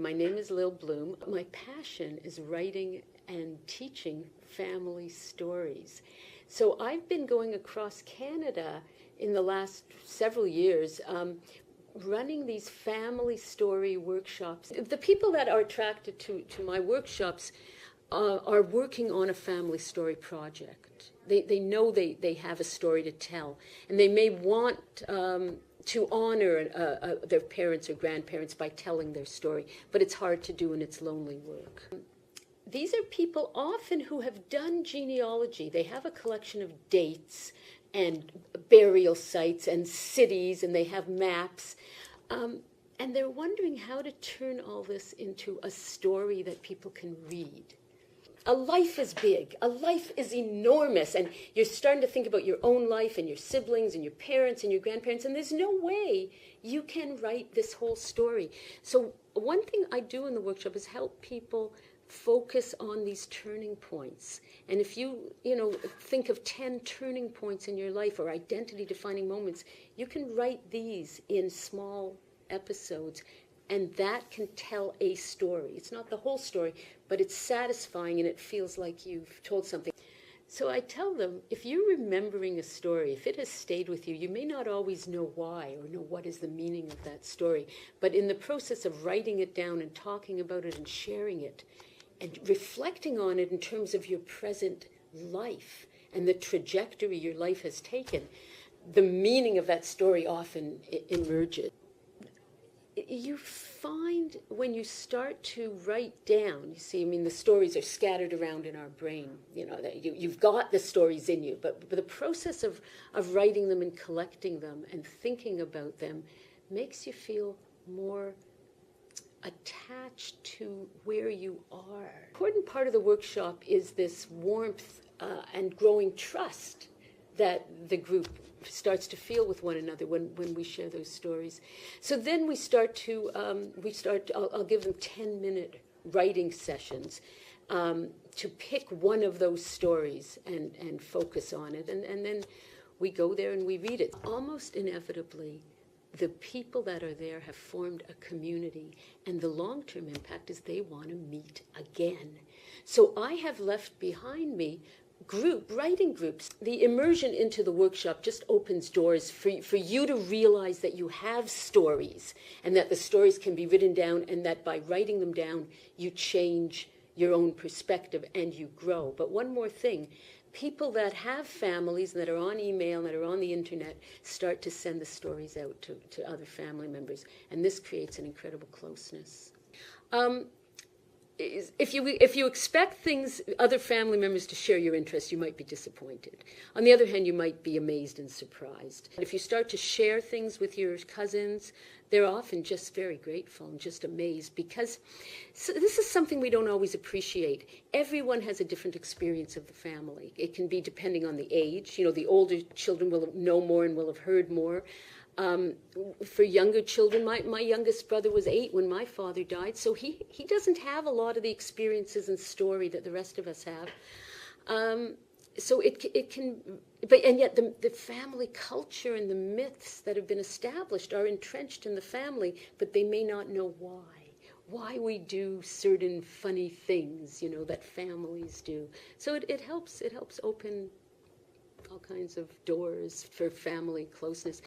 My name is Lil Blume. My passion is writing and teaching family stories. So I've been going across Canada in the last several years, running these family story workshops. The people that are attracted to my workshops are working on a family story project. They know they have a story to tell, and they may want to honor their parents or grandparents by telling their story, but it's hard to do and it's lonely work. These are people often who have done genealogy. They have a collection of dates and burial sites and cities, and they have maps. And they're wondering how to turn all this into a story that people can read. A life is big. A life is enormous. And you're starting to think about your own life and your siblings and your parents and your grandparents. And there's no way you can write this whole story. So one thing I do in the workshop is help people focus on these turning points. And if you think of 10 turning points in your life or identity defining moments, you can write these in small episodes, and that can tell a story. It's not the whole story, but it's satisfying and it feels like you've told something. So I tell them, if you're remembering a story, if it has stayed with you, you may not always know why or know what is the meaning of that story, but in the process of writing it down and talking about it and sharing it and reflecting on it in terms of your present life and the trajectory your life has taken, the meaning of that story often emerges. You find when you start to write down, you see, the stories are scattered around in our brain. You've got the stories in you, but the process of writing them and collecting them and thinking about them makes you feel more attached to where you are. An important part of the workshop is this warmth and growing trust that the group starts to feel with one another when we share those stories. So then I'll give them 10-minute writing sessions to pick one of those stories and focus on it. And then we go there and we read it. Almost inevitably, the people that are there have formed a community, and the long-term impact is they want to meet again. So I have left behind me writing groups. The immersion into the workshop just opens doors for you to realize that you have stories and that the stories can be written down, and that by writing them down, you change your own perspective and you grow. But one more thing, people that have families that are on email, that are on the internet, start to send the stories out to other family members, and this creates an incredible closeness. If you expect other family members to share your interests, you might be disappointed. On the other hand, you might be amazed and surprised. If you start to share things with your cousins, they're often just very grateful and just amazed, because this is something we don't always appreciate. Everyone has a different experience of the family. It can be depending on the age. The older children will know more and will have heard more. For younger children, my youngest brother was 8 when my father died, so he doesn't have a lot of the experiences and story that the rest of us have. So it can, and yet the family culture and the myths that have been established are entrenched in the family, but they may not know why we do certain funny things, that families do. So it helps open all kinds of doors for family closeness.